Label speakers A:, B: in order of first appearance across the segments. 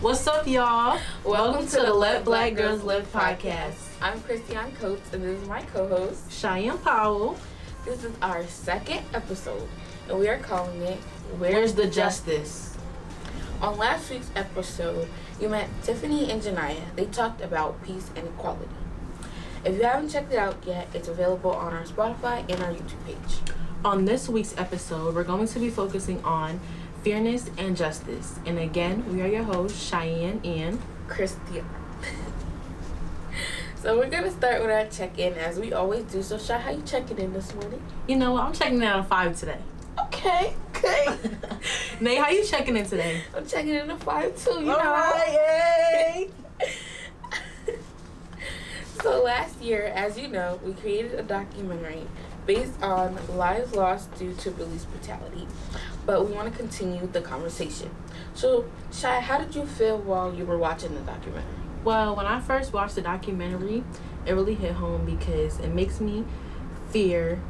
A: What's up, y'all?
B: Welcome to the Let Black Girls Live podcast.
A: I'm Cristyon Coates, and this is my co-host,
B: Cheyenne Powell.
A: This is our second episode, and we are calling it
B: Where's the Justice?
A: On last week's episode, you met Tiffany and Janiyah. They talked about peace and equality. If you haven't checked it out yet, it's available on our Spotify and our YouTube page.
B: On this week's episode, we're going to be focusing on fairness and justice. And again, we are your hosts, Cheyenne and
A: Cristyon. So we're going to start with our check-in as we always do. So, Shy, how you checking in this morning?
B: You know what? I'm checking in out of 5 today.
A: Okay.
B: Nay, how you checking in today?
A: I'm checking in a 5 too, you
B: All
A: know.
B: right, yay!
A: So last year, as you know, we created a documentary based on lives lost due to police brutality. But we want to continue the conversation. So, Shy, how did you feel while you were watching the documentary?
B: Well, when I first watched the documentary, it really hit home because it makes me fear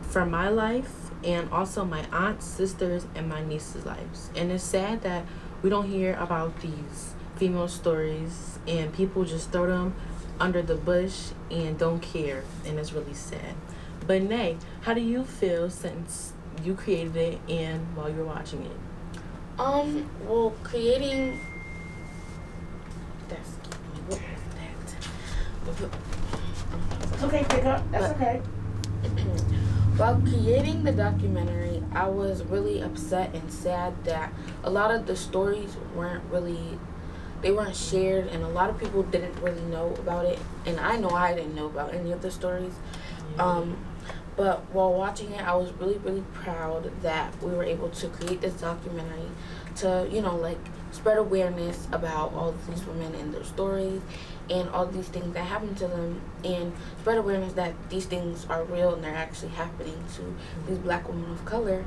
B: for my life and also my aunts, sisters, and my niece's lives. And it's sad that we don't hear about these female stories and people just throw them under the bush and don't care, and it's really sad. But Nay, how do you feel since you created it and while you were watching it?
A: Well, creating... What was that?
B: It's okay, pick up. That's okay.
A: While creating the documentary, I was really upset and sad that a lot of the stories weren't shared, and a lot of people didn't really know about it, and I know I didn't know about any of the stories. But while watching it, I was really, really proud that we were able to create this documentary to, spread awareness about all of these women and their stories and all these things that happened to them, and spread awareness that these things are real and they're actually happening to these black women of color.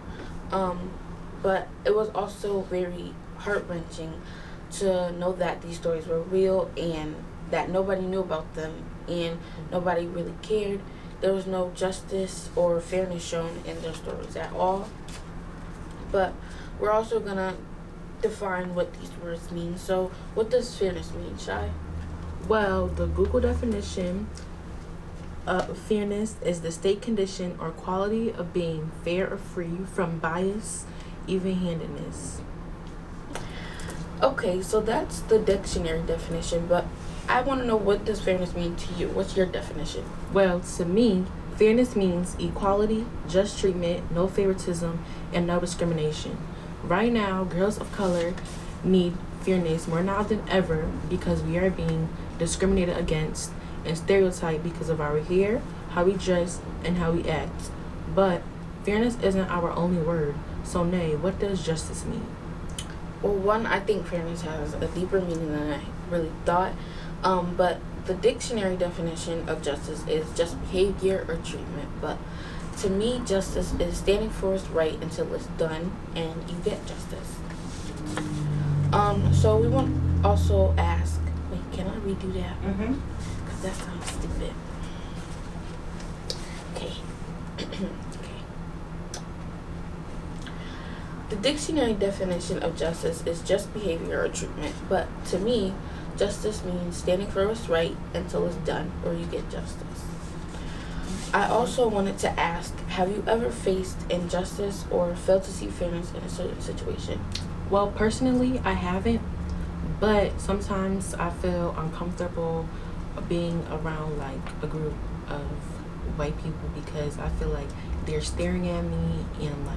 A: But it was also very heart-wrenching to know that these stories were real and that nobody knew about them and nobody really cared. There was no justice or fairness shown in their stories at all. But we're also going to define what these words mean. So what does fairness mean, Shy?
B: Well, the Google definition of fairness is the state condition or quality of being fair or free from bias, even-handedness.
A: Okay, so that's the dictionary definition, but I want to know, what does fairness mean to you? What's your definition?
B: Well, to me, fairness means equality, just treatment, no favoritism, and no discrimination. Right now, girls of color need fairness more now than ever because we are being discriminated against and stereotyped because of our hair, how we dress, and how we act. But fairness isn't our only word. So, Nay, what does justice mean?
A: Well, one, I think fairness has a deeper meaning than I really thought. But the dictionary definition of justice is just behavior or treatment. But to me, justice is standing for what's right until it's done and you get justice. So we want to also ask, wait, can I redo that? Because that sounds stupid. Okay. The dictionary definition of justice is just behavior or treatment, but to me, justice means standing for what's right until it's done or you get justice. I also wanted to ask, have you ever faced injustice or failed to see fairness in a certain situation?
B: Well, personally, I haven't, but sometimes I feel uncomfortable being around a group of white people because I feel like they're staring at me and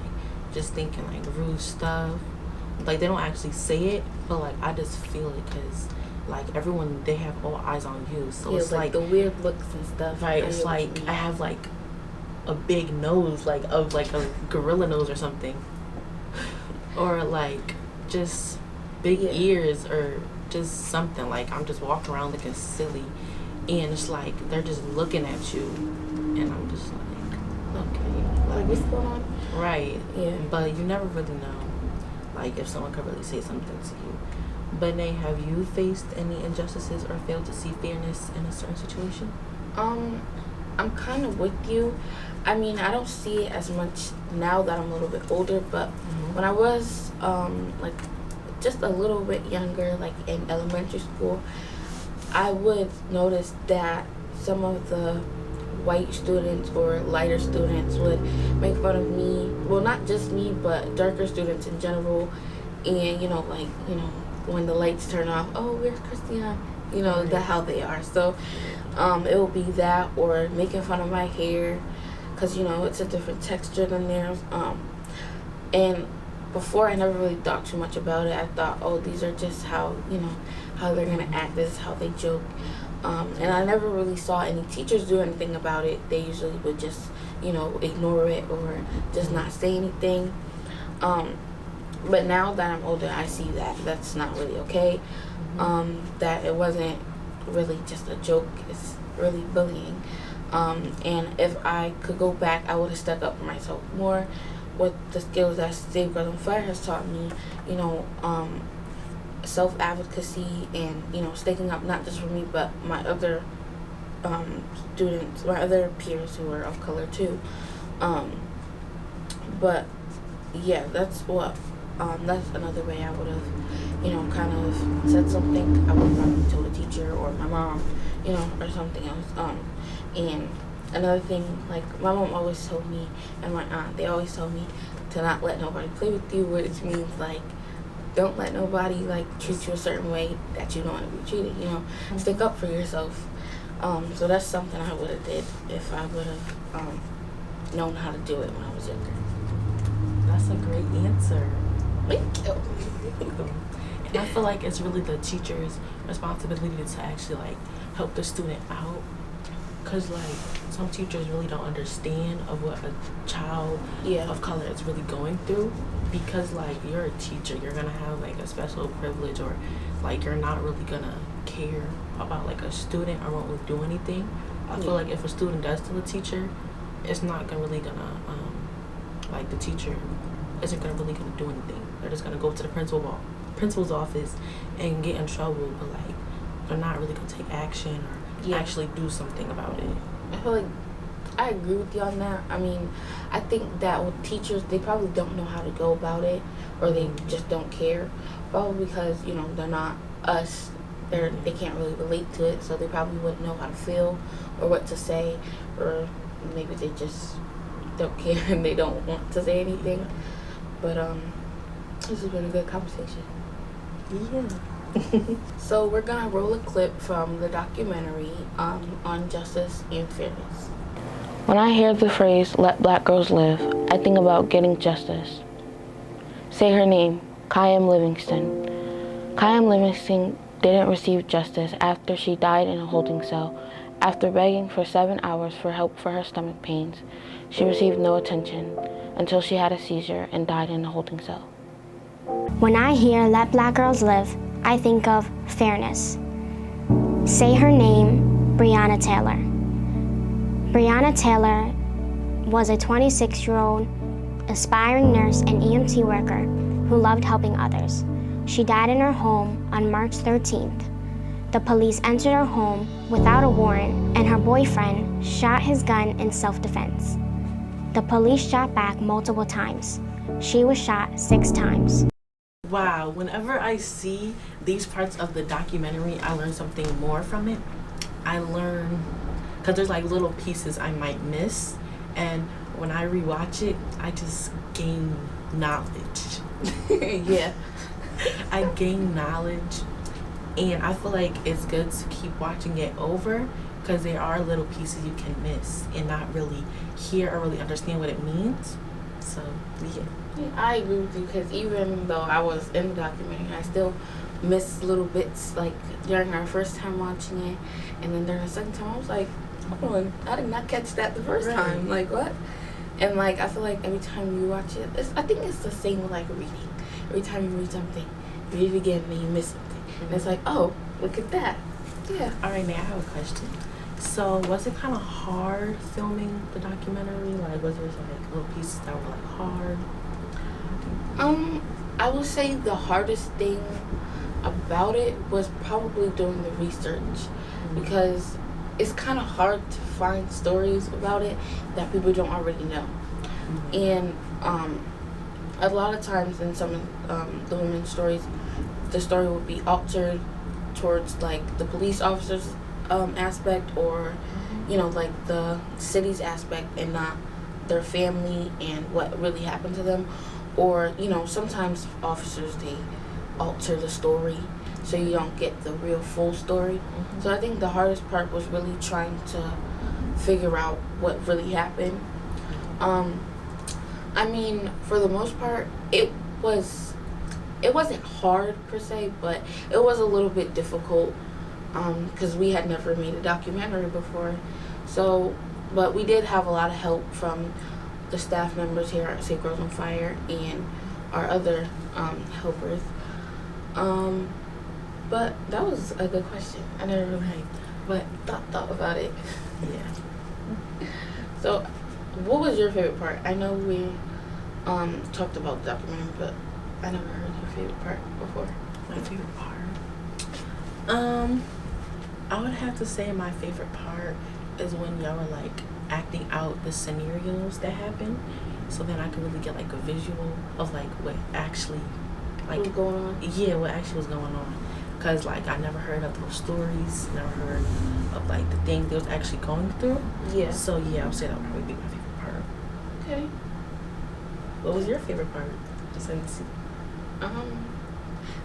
B: just thinking rude stuff. They don't actually say it, but I just feel it because everyone, they have all eyes on you. So
A: yeah,
B: it's
A: the weird looks and stuff.
B: Right, it's I have a big nose, of a gorilla nose or something. Or just big ears or just something. I'm just walking around looking silly. And it's they're just looking at you. And I'm just okay.
A: What's going on?
B: Right.
A: Yeah.
B: But you never really know, if someone could really say something to you. But Nay, have you faced any injustices or failed to see fairness in a certain situation?
A: I'm kind of with you. I mean, I don't see it as much now that I'm a little bit older, but when I was just a little bit younger, like in elementary school, I would notice that some of the white students or lighter students would make fun of me. Well, not just me, but darker students in general. And, when the lights turn off, oh, where's Cristyon? The how they are. So it will be that, or making fun of my hair, because, it's a different texture than theirs. And before, I never really thought too much about it. I thought, oh, these are just how they're going to act. This is how they joke. And I never really saw any teachers do anything about it. They usually would just, ignore it or just not say anything. But now that I'm older, I see that that's not really okay. That it wasn't really just a joke. It's really bullying. And if I could go back, I would have stuck up for myself more with the skills that Safeguard and FYER has taught me, self-advocacy and, sticking up not just for me, but my other students, my other peers who are of color too. But yeah, that's another way I would have, kind of said something. I would have probably told a teacher or my mom, or something else. And another thing, like my mom always told me, and my aunt, they always told me to not let nobody play with you, which means like don't let nobody like treat you a certain way that you don't want to be treated. Stick up for yourself. So that's something I would have did if I would have known how to do it when I was younger.
B: That's a great answer.
A: Thank you.
B: And I feel like it's really the teacher's responsibility to actually like help the student out, because like some teachers really don't understand of what a child of color is really going through, because like you're a teacher, you're gonna have like a special privilege, or like you're not really gonna care about like a student or won't do anything. I feel like if a student does to the teacher, it's not really gonna like the teacher isn't really gonna do anything. They're just gonna go to the principal's office and get in trouble, but like they're not really gonna take action or actually do something about it.
A: I feel like I agree with you on that. I mean, I think that with teachers, they probably don't know how to go about it, or they just don't care. Probably because, they're not us. They can't really relate to it, so they probably wouldn't know how to feel or what to say, or maybe they just don't care and they don't want to say anything. But this has been a good conversation.
B: Yeah.
A: So we're gonna roll a clip from the documentary on justice and fairness. When I hear the phrase, "let black girls live," I think about getting justice. Say her name, Cheyenne Livingston. Cheyenne Livingston didn't receive justice after she died in a holding cell. After begging for 7 hours for help for her stomach pains, she received no attention until she had a seizure and died in a holding cell.
C: When I hear "let black girls live," I think of fairness. Say her name, Breonna Taylor. Breonna Taylor was a 26-year-old aspiring nurse and EMT worker who loved helping others. She died in her home on March 13th. The police entered her home without a warrant, and her boyfriend shot his gun in self-defense. The police shot back multiple times. She was shot 6 times.
B: Wow, whenever I see these parts of the documentary, I learn something more from it. I learn, because there's like little pieces I might miss, and when I rewatch it, I just gain knowledge.
A: Yeah.
B: I gain knowledge, and I feel like it's good to keep watching it over, because there are little pieces you can miss and not really hear or really understand what it means. So, yeah.
A: I agree with you, because even though I was in the documentary, I still missed little bits, like during our first time watching it, and then during the second time, I was like, oh, I did not catch that the first time. Like, what? And like, I feel like every time you watch it, I think it's the same with like reading. Every time you read something, you read it again, and then you miss something. And it's like, oh, look at that. Yeah.
B: All right, now I have a question. So, was it kind of hard filming the documentary? Like, was there like little pieces that were like hard?
A: I would say the hardest thing about it was probably doing the research, because it's kind of hard to find stories about it that people don't already know. And a lot of times in some of the women's stories, the story would be altered towards like the police officers aspect, or like the city's aspect, and not their family and what really happened to them. Or sometimes officers, they alter the story so you don't get the real full story. So I think the hardest part was really trying to figure out what really happened. I mean, for the most part, it wasn't hard per se, but it was a little bit difficult because we had never made a documentary before. So, but we did have a lot of help from the staff members here at Save Girls on Fire and our other helpers. But that was a good question. I never really thought about it.
B: Yeah.
A: So, what was your favorite part? I know we talked about the documentary, but I never heard your favorite part before.
B: My favorite part. I would have to say my favorite part is when y'all were like acting out the scenarios that happened, so then I could really get like a visual of like what actually like
A: What's going on?
B: Yeah, what actually was going on. Cause like I never heard of those stories, never heard of like the thing they was actually going through.
A: Yeah.
B: So yeah, I would say that would probably be my favorite part.
A: Okay.
B: What was your favorite part? Since
A: I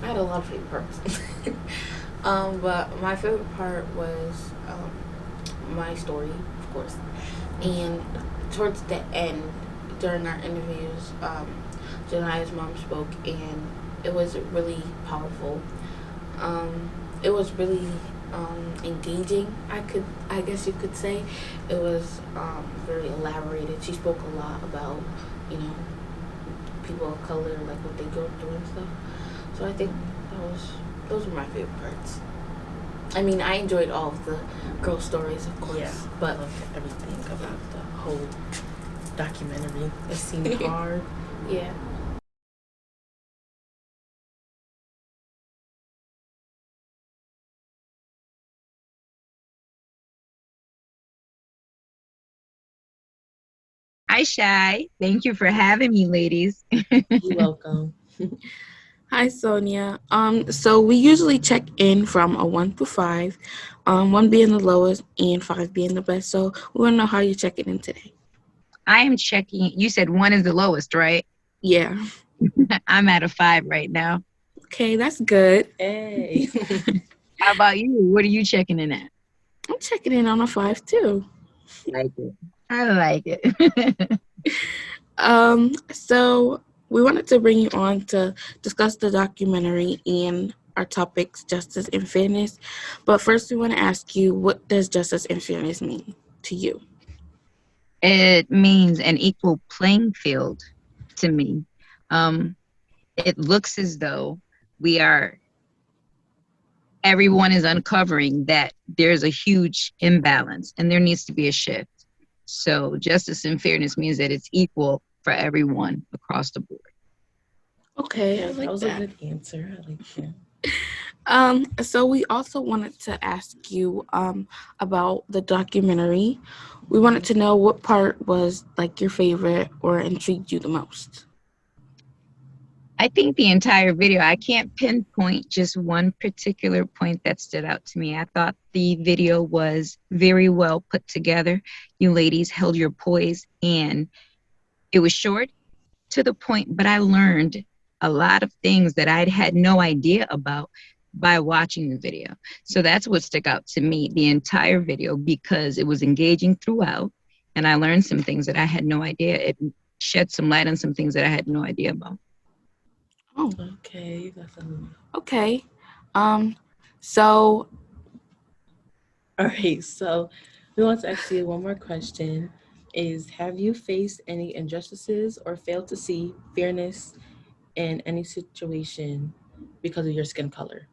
A: had a lot of favorite parts. But my favorite part was my story, of course. And towards the end, during our interviews, Jania's mom spoke, and it was really powerful. It was really engaging. I guess you could say, it was very elaborated. She spoke a lot about, people of color, like what they go through and stuff. So I think those were my favorite parts. I mean, I enjoyed all of the girl stories, of course.
B: yeah,
A: But
B: I loved everything about the whole documentary. It seemed hard.
A: yeah.
D: Hi, Shy. Thank you for having me, ladies.
B: You're welcome.
A: Hi, Sonia. So we usually check in from a 1 to 5, 1 being the lowest and 5 being the best. So we want to know how you're checking in today.
D: I am checking. You said 1 is the lowest, right?
A: Yeah.
D: I'm at a 5 right now.
A: Okay, that's good.
B: Hey.
D: How about you? What are you checking in at?
A: I'm checking in on a 5 too.
D: Like it. I like it.
A: So we wanted to bring you on to discuss the documentary and our topics, justice and fairness. But first, we want to ask you, what does justice and fairness mean to you?
D: It means an equal playing field to me. It looks as though everyone is uncovering that there's a huge imbalance and there needs to be a shift. So justice and fairness means that it's equal for everyone across the board.
A: Okay, I like
B: that was
A: that.
B: a good answer. I like that.
A: So we also wanted to ask you about the documentary. We wanted to know what part was like your favorite or intrigued you the most.
D: I think the entire video, I can't pinpoint just one particular point that stood out to me. I thought the video was very well put together. You ladies held your poise, and it was short, to the point, but I learned a lot of things that I'd had no idea about by watching the video. So that's what stuck out to me, the entire video, because it was engaging throughout, and I learned some things that I had no idea. It shed some light on some things that I had no idea about.
A: Oh,
B: Okay, that's
A: okay. So
B: all right. So we want to ask you one more question: have you faced any injustices or failed to see fairness in any situation because of your skin color?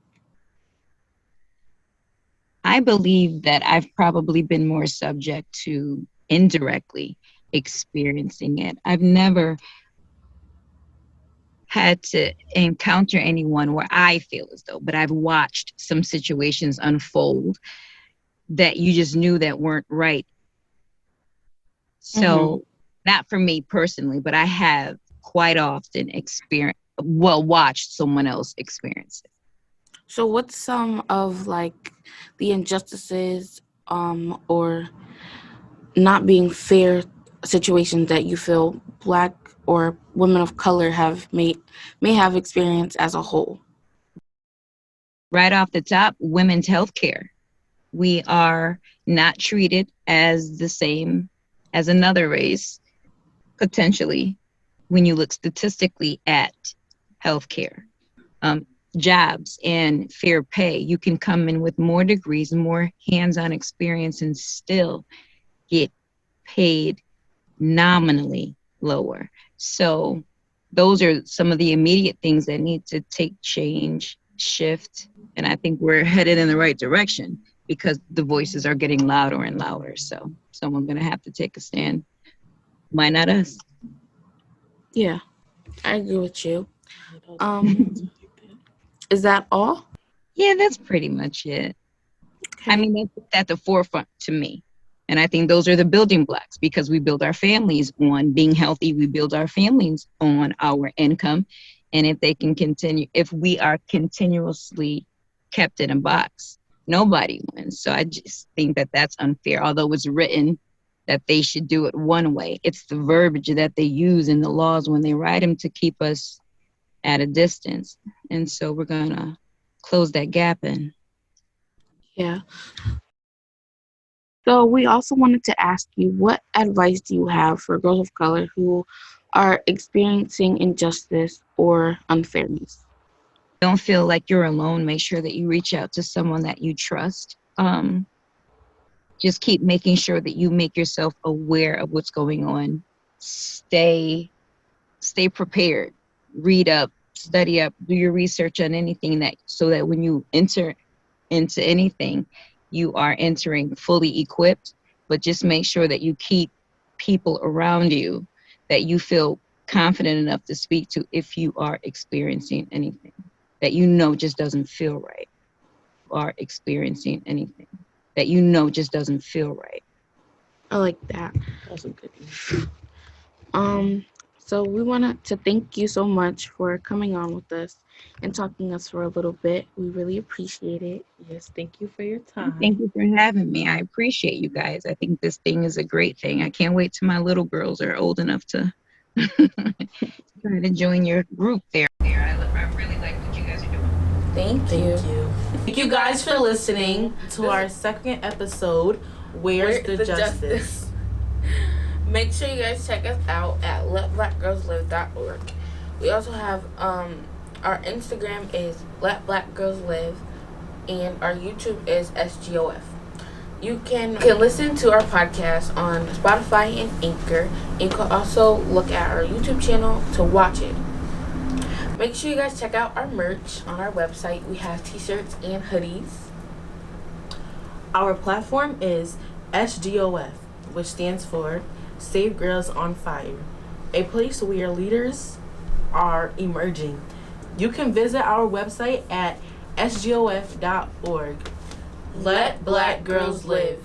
D: I believe that I've probably been more subject to indirectly experiencing it. I've never had to encounter anyone where I feel as though, but I've watched some situations unfold that you just knew that weren't right. So not for me personally, but I have quite often watched someone else experience it.
A: So what's some of like the injustices or not being fair situations that you feel Black or women of color may have experienced as a whole?
D: Right off the top, women's health care. We are not treated as the same as another race, potentially, when you look statistically at healthcare. Jobs and fair pay. You can come in with more degrees, more hands-on experience, and still get paid nominally lower. So those are some of the immediate things that need to take change, shift, and I think we're headed in the right direction because the voices are getting louder and louder. So someone's gonna have to take a stand. Why not us?
A: Yeah, I agree with you. Is that all?
D: Yeah, that's pretty much it.
A: Okay.
D: I mean, that's at the forefront to me. And I think those are the building blocks because we build our families on being healthy. We build our families on our income. And if they can continue, if we are continuously kept in a box, nobody wins. So I just think that that's unfair. Although it's written that they should do it one way, it's the verbiage that they use in the laws when they write them to keep us at a distance. And so we're going to close that gap in.
A: Yeah. So we also wanted to ask you, what advice do you have for girls of color who are experiencing injustice or unfairness?
D: Don't feel like you're alone. Make sure that you reach out to someone that you trust. Just keep making sure that you make yourself aware of what's going on. Stay prepared. Read up, study up, do your research on anything so that when you enter into anything, you are entering fully equipped. But just make sure that you keep people around you that you feel confident enough to speak to if you are experiencing anything that just doesn't feel right. Are experiencing anything that just doesn't feel right.
A: I like that. That's a good one. So we wanted to thank you so much for coming on with us and talking to us for a little bit. We really appreciate it.
B: Yes, thank you for your time.
D: Thank you for having me. I appreciate you guys. I think this thing is a great thing. I can't wait till my little girls are old enough to try to join your group there. I really like what you guys are doing.
A: Thank you.
B: Thank you guys for listening to our second episode, Where's the Justice?
A: Make sure you guys check us out at letblackgirlslive.org. We also have our Instagram is letblackgirlslive and our YouTube is SGOF. You can listen to our podcast on Spotify and Anchor. You can also look at our YouTube channel to watch it. Make sure you guys check out our merch on our website. We have t-shirts and hoodies.
B: Our platform is SGOF, which stands for Save Girls on Fire, a place where leaders are emerging. You can visit our website at sgof.org. Let Black Girls Live.